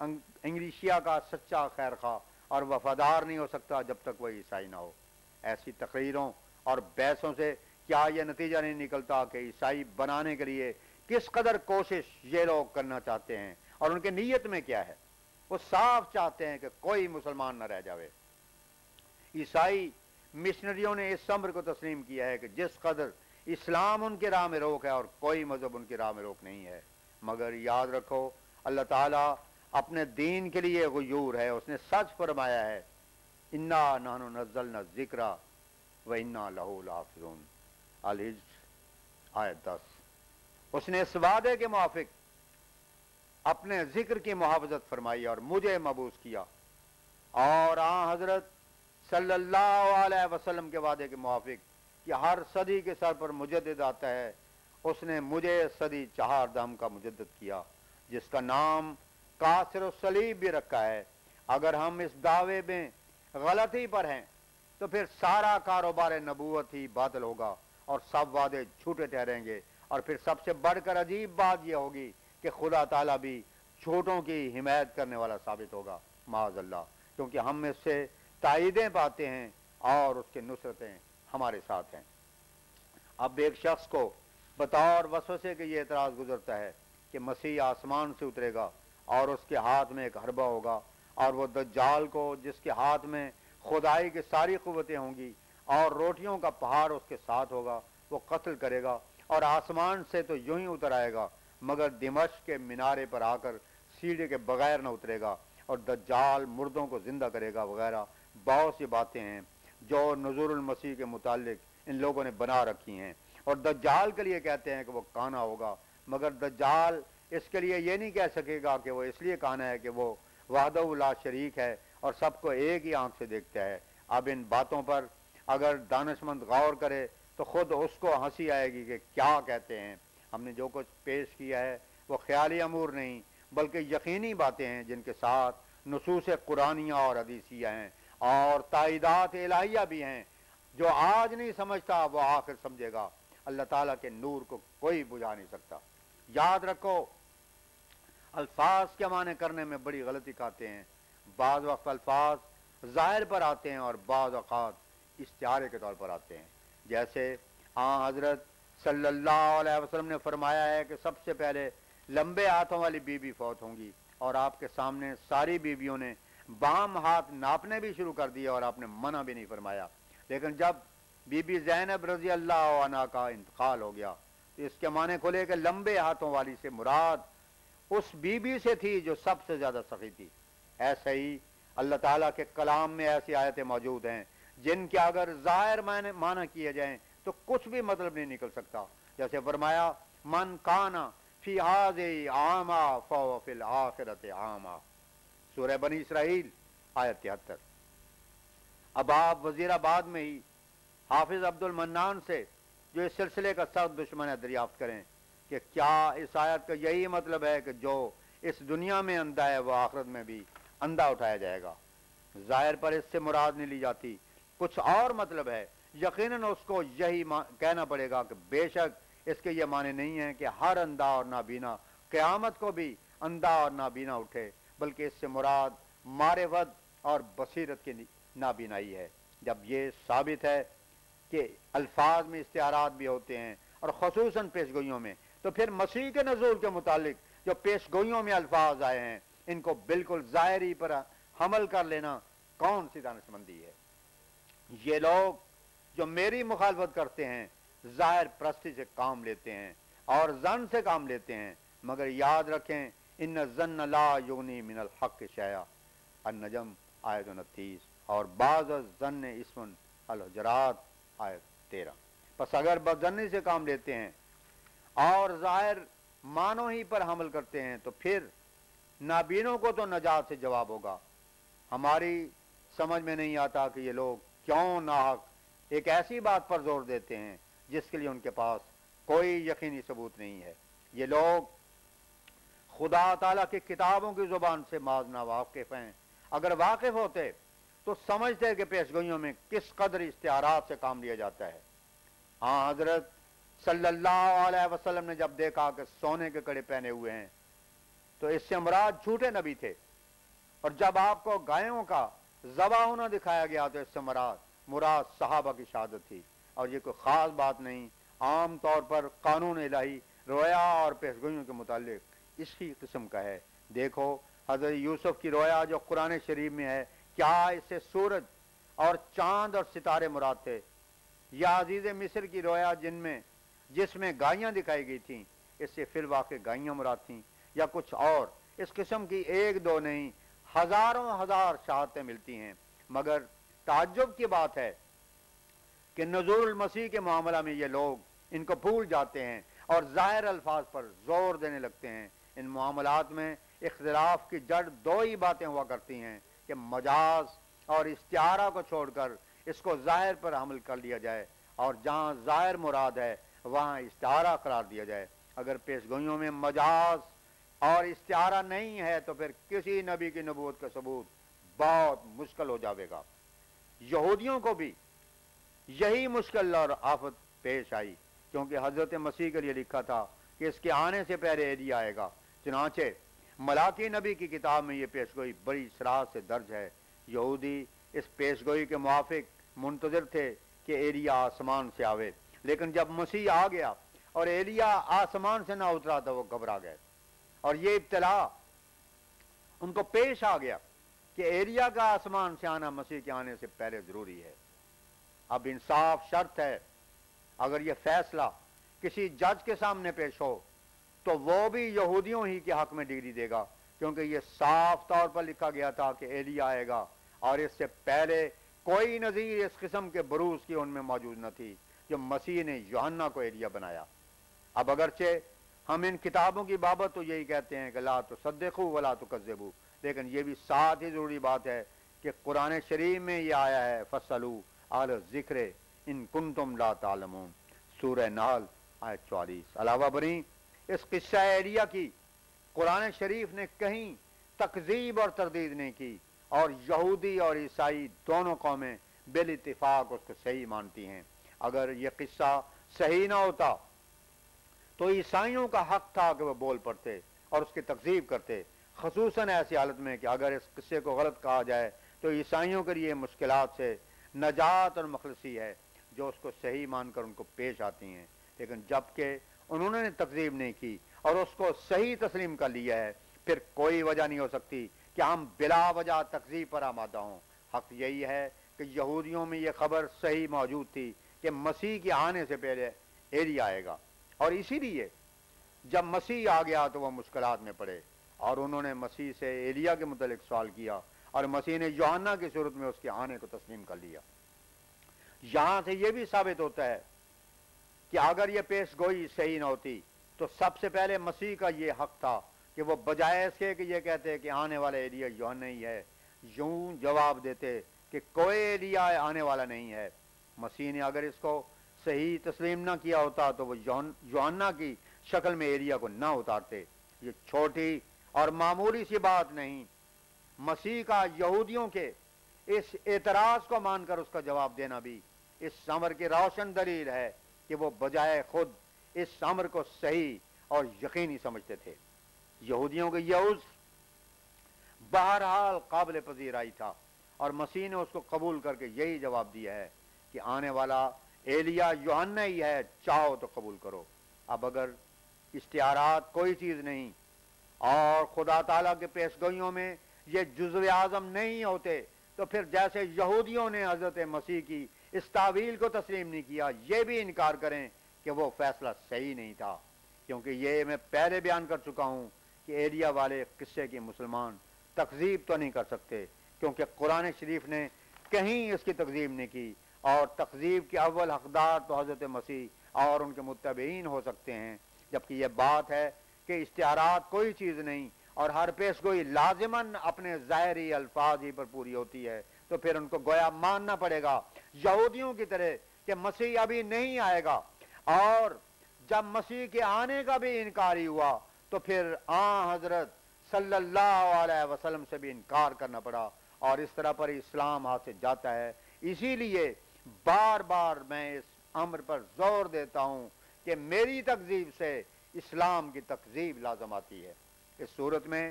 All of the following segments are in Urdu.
انگلیشیا کا سچا خیر خواہ اور وفادار نہیں ہو سکتا جب تک وہ عیسائی نہ ہو۔ ایسی تقریروں اور بحثوں سے کیا یہ نتیجہ نہیں نکلتا کہ عیسائی بنانے کے لیے کس قدر کوشش یہ لوگ کرنا چاہتے ہیں اور ان کے نیت میں کیا ہے؟ وہ صاف چاہتے ہیں کہ کوئی مسلمان نہ رہ جاوے۔ عیسائی مشنریوں نے اس امر کو تسلیم کیا ہے کہ جس قدر اسلام ان کے راہ میں روک ہے اور کوئی مذہب ان کے راہ میں روک نہیں ہے، مگر یاد رکھو اللہ تعالیٰ اپنے دین کے لیے غیور ہے۔ اس نے سچ فرمایا ہے، انا نحن نزلنا الذکر و انا لہ لحافظون، الحجر آیت 10۔ اس نے اس وعدے کے موافق اپنے ذکر کی محافظت فرمائی اور مجھے مبعوث کیا، اور حضرت صلی اللہ علیہ وسلم کے وعدے کے موافق کہ ہر صدی کے سر پر مجدد آتا ہے، اس نے مجھے صدی 4 دم کا مجدد کیا، جس کا نام کاسر الصلیب بھی رکھا ہے۔ اگر ہم اس دعوے میں غلطی پر ہیں تو پھر سارا کاروبار نبوت ہی باطل ہوگا اور سب وعدے جھوٹے ٹھہریں گے، اور پھر سب سے بڑھ کر عجیب بات یہ ہوگی کہ خدا تعالیٰ بھی جھوٹوں کی حمایت کرنے والا ثابت ہوگا، معاذ اللہ، کیونکہ ہم اس سے تائیدیں پاتے ہیں اور اس کی نصرتیں ہمارے ساتھ ہیں۔ اب ایک شخص کو بطور وسوسے کے یہ اعتراض گزرتا ہے کہ مسیح آسمان سے اترے گا اور اس کے ہاتھ میں ایک حربہ ہوگا، اور وہ دجال کو جس کے ہاتھ میں خدائی کی ساری قوتیں ہوں گی اور روٹیوں کا پہاڑ اس کے ساتھ ہوگا، وہ قتل کرے گا، اور آسمان سے تو یوں ہی اتر آئے گا مگر دمشق کے مینارے پر آ کر سیڑھی کے بغیر نہ اترے گا، اور دجال مردوں کو زندہ کرے گا وغیرہ بہت سی باتیں ہیں جو نزول المسیح کے متعلق ان لوگوں نے بنا رکھی ہیں۔ اور دجال کے لیے کہتے ہیں کہ وہ کانا ہوگا، مگر دجال اس کے لیے یہ نہیں کہہ سکے گا کہ وہ اس لیے کانا ہے کہ وہ وحدہ لا شریک ہے اور سب کو ایک ہی آنکھ سے دیکھتا ہے۔ اب ان باتوں پر اگر دانشمند غور کرے تو خود اس کو ہنسی آئے گی کہ کیا کہتے ہیں۔ ہم نے جو کچھ پیش کیا ہے وہ خیالی امور نہیں بلکہ یقینی باتیں ہیں جن کے ساتھ نصوص قرآنیہ اور حدیثیہ ہیں اور تائیدات الہیہ بھی ہیں۔ جو آج نہیں سمجھتا وہ آخر سمجھے گا۔ اللہ تعالیٰ کے نور کو کوئی بجھا نہیں سکتا۔ یاد رکھو، الفاظ کے معنی کرنے میں بڑی غلطی کرتے ہیں۔ بعض وقت الفاظ ظاہر پر آتے ہیں اور بعض اوقات استعارے کے طور پر آتے ہیں، جیسے حضرت صلی اللہ علیہ وسلم نے فرمایا ہے کہ سب سے پہلے لمبے ہاتھوں والی بی بی فوت ہوں گی، اور آپ کے سامنے ساری بیویوں نے بام ہاتھ ناپنے بھی شروع کر دیے اور آپ نے منع بھی نہیں فرمایا۔ لیکن جب بی بی زینب رضی اللہ عنہا کا انتقال ہو گیا تو اس کے معنی کھلے کہ لمبے ہاتھوں والی سے مراد اس بی بی سے تھی جو سب سے زیادہ سخی تھی۔ ایسے ہی اللہ تعالیٰ کے کلام میں ایسی آیتیں موجود ہیں جن کے اگر ظاہر معنی کیے جائیں تو کچھ بھی مطلب نہیں نکل سکتا، جیسے فرمایا من کانا فی ہذہ اعمی فہو فی الآخرۃ اعمی، سورہ بنی اسرائیل آیت 73۔ اب آپ وزیر آباد میں ہی حافظ عبد المنان سے جو اس سلسلے کا سخت دشمن ہے دریافت کریں کہ کیا اس آیت کا یہی مطلب ہے کہ جو اس دنیا میں اندھا ہے وہ آخرت میں بھی اندھا اٹھایا جائے گا؟ ظاہر پر اس سے مراد نہیں لی جاتی، کچھ اور مطلب ہے۔ یقیناً اس کو یہی کہنا پڑے گا کہ بے شک اس کے یہ معنی نہیں ہے کہ ہر اندھا اور نابینا قیامت کو بھی اندھا اور نابینا اٹھے، بلکہ اس سے مراد معرفت اور بصیرت کی نابینائی ہے۔ جب یہ ثابت ہے کہ الفاظ میں استعارات بھی ہوتے ہیں اور خصوصاً پیشگوئیوں میں، تو پھر مسیح کے نزول کے متعلق جو پیشگوئیوں میں الفاظ آئے ہیں ان کو بالکل ظاہری پر حمل کر لینا کون سی دانشمندی ہے؟ یہ لوگ جو میری مخالفت کرتے ہیں ظاہر پرستی سے کام لیتے ہیں اور ظن سے کام لیتے ہیں، مگر یاد رکھیں ان الظن لا یغنی من الحق شیئا، النجم آیت 29، اور بعض الظن اسم الحجرات آیت 13۔ پس اگر بدظنی سے کام لیتے ہیں اور ظاہر معنوں ہی پر حمل کرتے ہیں تو پھر نابینوں کو تو نجات سے جواب ہوگا۔ ہماری سمجھ میں نہیں آتا کہ یہ لوگ کیوں ناحق ایک ایسی بات پر زور دیتے ہیں جس کے لیے ان کے پاس کوئی یقینی ثبوت نہیں ہے۔ یہ لوگ خدا تعالیٰ کی کتابوں کی زبان سے ماذ نہ واقف ہیں۔ اگر واقف ہوتے تو سمجھتے کہ پیشگوئیوں میں کس قدر استعارات سے کام لیا جاتا ہے۔ حضرت صلی اللہ علیہ وسلم نے جب دیکھا کہ سونے کے کڑے پہنے ہوئے ہیں تو اس سے مراد جھوٹے نبی تھے، اور جب آپ کو گایوں کا ذبح ہونا دکھایا گیا تو اس سے مراد صحابہ کی شہادت تھی، اور یہ کوئی خاص بات نہیں، عام طور پر قانون الہی رویا اور پیشگوئیوں کے متعلق اسی قسم کا ہے۔ دیکھو حضرت یوسف کی رویا جو قرآن شریف میں ہے، کیا اس سے سورج اور چاند اور ستارے مراد تھے؟ یا عزیز مصر کی رویا جس میں گائیاں دکھائی گئی تھیں، اس سے فی الواقع گائیاں مراد تھیں یا کچھ اور؟ اس قسم کی ایک دو نہیں، ہزاروں ہزار شہادتیں ملتی ہیں، مگر تعجب کی بات ہے کہ نزول المسیح کے معاملہ میں یہ لوگ ان کو بھول جاتے ہیں اور ظاہر الفاظ پر زور دینے لگتے ہیں۔ ان معاملات میں اختلاف کی جڑ دو ہی باتیں ہوا کرتی ہیں کہ مجاز اور استعارہ کو چھوڑ کر اس کو ظاہر پر حمل کر لیا جائے، اور جہاں ظاہر مراد ہے وہاں استعارہ قرار دیا جائے۔ اگر پیشگوئیوں میں مجاز اور استعارہ نہیں ہے تو پھر کسی نبی کی نبوت کا ثبوت بہت مشکل ہو جاوے گا۔ یہودیوں کو بھی یہی مشکل اور آفت پیش آئی، کیونکہ حضرت مسیح کے لیے لکھا تھا کہ اس کے آنے سے پہلے ایلیا آئے گا۔ چنانچہ ملاکی نبی کی کتاب میں یہ پیشگوئی بڑی صراحت سے درج ہے۔ یہودی اس پیشگوئی کے موافق منتظر تھے کہ ایلیا آسمان سے آوے، لیکن جب مسیح آ گیا اور ایلیا آسمان سے نہ اترا تو وہ گھبرا گئے، اور یہ ابتلا ان کو پیش آ گیا کہ ایلیا کا آسمان سے آنا مسیح کے آنے سے پہلے ضروری ہے۔ اب انصاف شرط ہے، اگر یہ فیصلہ کسی جج کے سامنے پیش ہو تو وہ بھی یہودیوں ہی کے حق میں ڈگری دے گا، کیونکہ یہ صاف طور پر لکھا گیا تھا کہ ایلیا آئے گا، اور اس سے پہلے کوئی نظیر اس قسم کے بروز کی ان میں موجود نہ تھی جو مسیح نے یوحنا کو ایلیا بنایا۔ اب اگرچہ ہم ان کتابوں کی بابت تو یہی کہتے ہیں کہ لا تصدقوا ولا تکذبوا، لیکن یہ بھی ساتھ ہی ضروری بات ہے کہ قرآن شریف میں یہ آیا ہے فَاسْأَلُوا اہل الذکر ان کنتم لا تعلمون، سورہ نحل آیت 44۔ علاوہ بریں اس قصہ ایلیا کی قرآن شریف نے کہیں تکذیب اور تردید نہیں کی، اور یہودی اور عیسائی دونوں قومیں بالاتفاق اس کو صحیح مانتی ہیں۔ اگر یہ قصہ صحیح نہ ہوتا تو عیسائیوں کا حق تھا کہ وہ بول پڑتے اور اس کی تکذیب کرتے، خصوصاً ایسی حالت میں کہ اگر اس قصے کو غلط کہا جائے تو عیسائیوں کے لیے مشکلات سے نجات اور مخلصی ہے جو اس کو صحیح مان کر ان کو پیش آتی ہیں۔ لیکن جبکہ انہوں نے تکذیب نہیں کی اور اس کو صحیح تسلیم کر لیا ہے، پھر کوئی وجہ نہیں ہو سکتی کہ ہم بلا وجہ تکذیب پر آمادہ ہوں۔ حق یہی ہے کہ یہودیوں میں یہ خبر صحیح موجود تھی کہ مسیح کے آنے سے پہلے ایلیا آئے گا، اور اسی لیے جب مسیح آ گیا تو وہ مشکلات میں پڑے، اور انہوں نے مسیح سے ایلیا کے متعلق سوال کیا، اور مسیح نے یوحنا کی صورت میں اس کے آنے کو تسلیم کر لیا۔ یہاں سے یہ بھی ثابت ہوتا ہے کہ اگر یہ پیش گوئی صحیح نہ ہوتی تو سب سے پہلے مسیح کا یہ حق تھا کہ وہ بجائے اس کے کہ یہ کہتے کہ آنے والا ایلیا یوحنا ہی ہے، یوں جواب دیتے کہ کوئی ایلیا آنے والا نہیں ہے۔ مسیح نے اگر اس کو صحیح تسلیم نہ کیا ہوتا تو وہ یوحنا کی شکل میں ایلیا کو نہ اتارتے۔ یہ چھوٹی اور معمولی سی بات نہیں، مسیح کا یہودیوں کے اس اعتراض کو مان کر اس کا جواب دینا بھی اس امر کی روشن دلیل ہے کہ وہ بجائے خود اس امر کو صحیح اور یقینی سمجھتے تھے۔ یہودیوں کے یہ عذر بہرحال قابل پذیرائی تھا، اور مسیح نے اس کو قبول کر کے یہی جواب دیا ہے کہ آنے والا ایلیا یوحنا ہی ہے، چاہو تو قبول کرو۔ اب اگر استعارات کوئی چیز نہیں اور خدا تعالیٰ کے پیشگوئیوں میں یہ جزو اعظم نہیں ہوتے تو پھر جیسے یہودیوں نے حضرت مسیح کی اس تعویل کو تسلیم نہیں کیا، یہ بھی انکار کریں کہ وہ فیصلہ صحیح نہیں تھا، کیونکہ یہ میں پہلے بیان کر چکا ہوں کہ ایلیا والے قصے کی مسلمان تکذیب تو نہیں کر سکتے، کیونکہ قرآن شریف نے کہیں اس کی تکذیب نہیں کی، اور تکذیب کے اول حقدار تو حضرت مسیح اور ان کے متبعین ہو سکتے ہیں، جبکہ یہ بات ہے کہ استعارات کوئی چیز نہیں اور ہر پیش گوئی لازماً اپنے ظاہری الفاظ ہی پر پوری ہوتی ہے، تو پھر ان کو گویا ماننا پڑے گا یہودیوں کی طرح کہ مسیح ابھی نہیں آئے گا، اور جب مسیح کے آنے کا بھی انکار ہی ہوا تو پھر حضرت صلی اللہ علیہ وسلم سے بھی انکار کرنا پڑا، اور اس طرح پر اسلام ہاتھ سے جاتا ہے۔ اسی لیے بار بار میں اس امر پر زور دیتا ہوں کہ میری تکذیب سے اسلام کی تکذیب لازم آتی ہے۔ اس صورت میں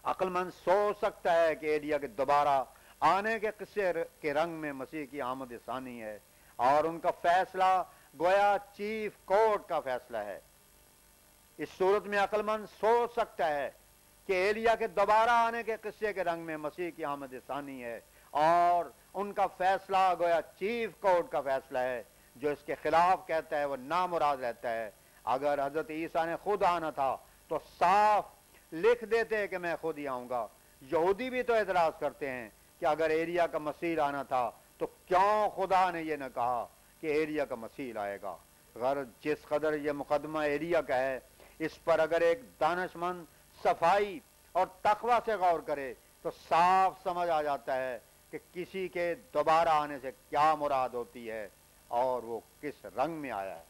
عقلمند سوچ سکتا ہے کہ ایلیا کے دوبارہ آنے کے قصے کے رنگ میں مسیح کی آمد ثانی ہے، اور ان کا فیصلہ گویا چیف کورٹ کا فیصلہ ہے۔ اس صورت میں عقلمند سوچ سکتا ہے کہ ایلیا کے دوبارہ آنے کے قصے کے رنگ میں مسیح کی آمد ثانی ہے، اور ان کا فیصلہ گویا چیف کورٹ کا فیصلہ ہے۔ جو اس کے خلاف کہتا ہے وہ نامراد رہتا ہے۔ اگر حضرت عیسیٰ نے خود آنا تھا تو صاف لکھ دیتے کہ میں خود ہی آؤں گا۔ یہودی بھی تو اعتراض کرتے ہیں کہ اگر ایلیا کا مسیح آنا تھا تو کیوں خدا نے یہ نہ کہا کہ ایلیا کا مسیح آئے گا؟ غرض جس قدر یہ مقدمہ ایلیا کا ہے، اس پر اگر ایک دانشمند صفائی اور تقوی سے غور کرے تو صاف سمجھ آ جاتا ہے کہ کسی کے دوبارہ آنے سے کیا مراد ہوتی ہے اور وہ کس رنگ میں آیا ہے۔